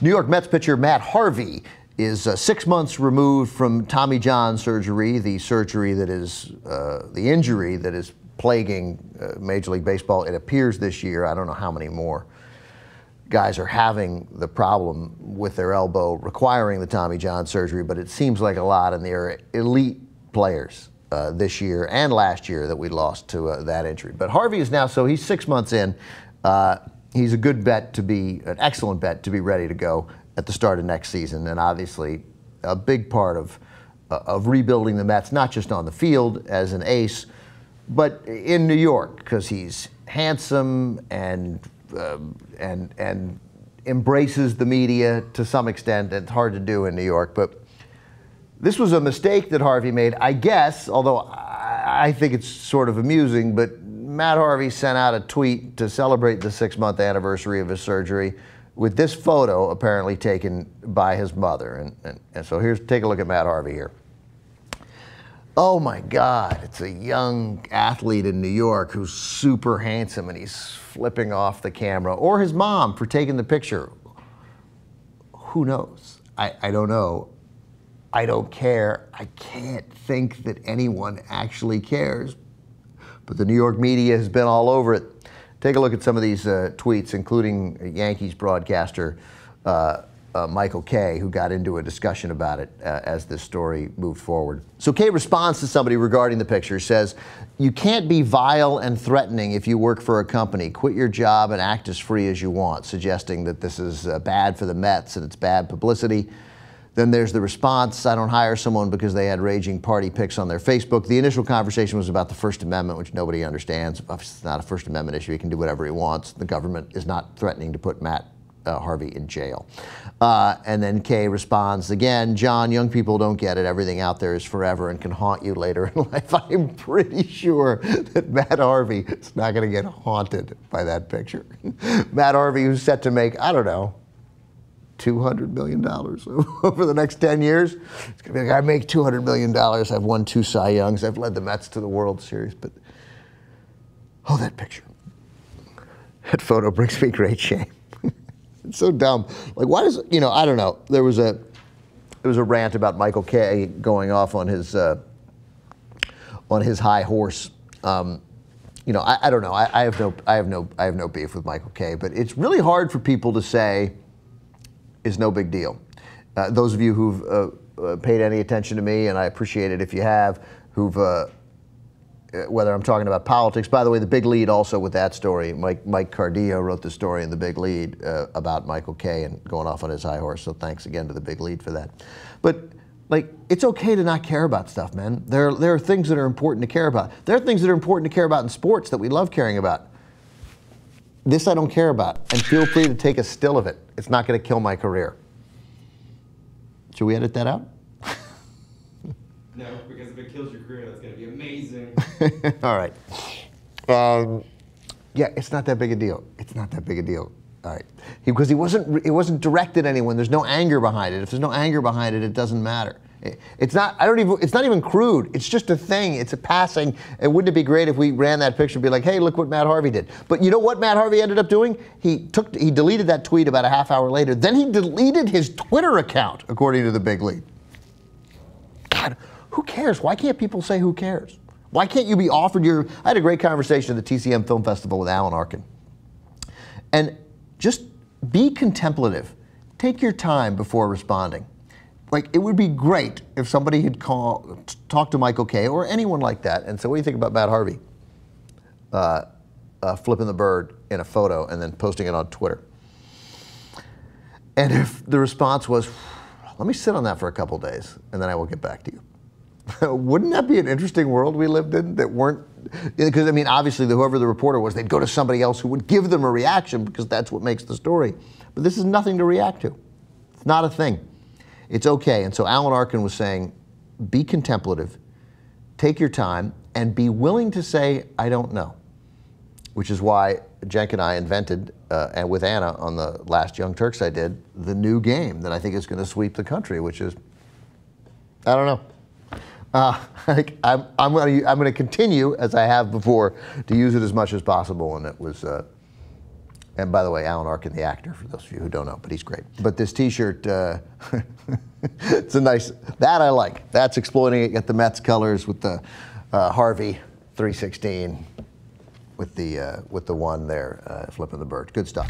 New York Mets pitcher Matt Harvey is 6 months removed from Tommy John surgery, the surgery that is the injury that is plaguing Major League Baseball. It appears this year. I don't know how many more guys are having the problem with their elbow requiring the Tommy John surgery, but it seems like a lot, and they're elite players this year and last year that we lost to that injury. But Harvey is now, so he's 6 months in. He's a good bet to be, an excellent bet to be ready to go at the start of next season, and obviously a big part of rebuilding the Mets, not just on the field as an ace, but in New York, because he's handsome and embraces the media to some extent. It's hard to do in New York, but this was a mistake that Harvey made, I guess, although I think it's sort of amusing, but Matt Harvey sent out a tweet to celebrate the 6-month anniversary of his surgery with this photo apparently taken by his mother. And so take a look at Matt Harvey here. Oh my God, it's a young athlete in New York who's super handsome, and he's flipping off the camera, or his mom for taking the picture. Who knows? I don't know. I don't care. I can't think that anyone actually cares. But the New York media has been all over it. Take a look at some of these tweets, including Yankees broadcaster Michael Kay, who got into a discussion about it as this story moved forward. So Kay responds to somebody regarding the picture, says, "You can't be vile and threatening if you work for a company. Quit your job and act as free as you want," suggesting that this is bad for the Mets and it's bad publicity. Then there's the response, "I don't hire someone because they had raging party pics on their Facebook." The initial conversation was about the First Amendment, which nobody understands. Obviously, it's not a First Amendment issue. He can do whatever he wants. The government is not threatening to put Matt Harvey in jail. And then Kay responds again, "John, young people don't get it. Everything out there is forever and can haunt you later in life." I'm pretty sure that Matt Harvey is not going to get haunted by that picture. Matt Harvey, who's set to make, I don't know, $200 million over the next 10 years. It's going to be like, I make $200 million. I've won 2 Cy Youngs. I've led the Mets to the World Series. But, oh, that picture. That photo brings me great shame. It's so dumb. Like, why does, I don't know. There was a rant about Michael Kay going off on his high horse. I don't know. I have no beef with Michael Kay, but it's really hard for people to say is no big deal. Those of you who've paid any attention to me, and I appreciate it if you have, who've whether I'm talking about politics. By the way, the big lead also with that story, Mike Cardillo wrote the story in the big lead about Michael Kay and going off on his high horse. So thanks again to the big lead for that. But it's okay to not care about stuff, man. There are things that are important to care about. There are things that are important to care about in sports that we love caring about. This I don't care about, and feel free to take a still of it. It's not going to kill my career. Should we edit that out? No, because if it kills your career, that's going to be amazing. All right. Yeah, it's not that big a deal. It's not that big a deal. All right. Because it wasn't directed at anyone. There's no anger behind it. If there's no anger behind it, it doesn't matter. It's not even crude. It's just a thing. It's a passing. And wouldn't it be great if we ran that picture and be like, hey, look what Matt Harvey did. But you know what Matt Harvey ended up doing? He deleted that tweet about a half hour later. Then he deleted his Twitter account, according to the big league. God, who cares? Why can't people say who cares? Why can't you be offered I had a great conversation at the TCM Film Festival with Alan Arkin. And just be contemplative. Take your time before responding. Like, it would be great if somebody had talked to Michael Kay or anyone like that and said, what do you think about Matt Harvey flipping the bird in a photo and then posting it on Twitter? And if the response was, let me sit on that for a couple days and then I will get back to you. Wouldn't that be an interesting world we lived in that weren't, because I mean, obviously whoever the reporter was, they'd go to somebody else who would give them a reaction because that's what makes the story. But this is nothing to react to. It's not a thing. It's okay. And so Alan Arkin was saying, be contemplative, take your time, and be willing to say, I don't know. Which is why Cenk and I invented, and with Anna on the last Young Turks I did, the new game that I think is going to sweep the country, which is, I don't know. I'm going to continue, as I have before, to use it as much as possible, and it was And by the way, Alan Arkin, the actor, for those of you who don't know, but he's great. But this T-shirt, it's a nice, that I like. That's exploiting it. Get the Mets colors with the Harvey 316 with the one there, flipping the bird. Good stuff.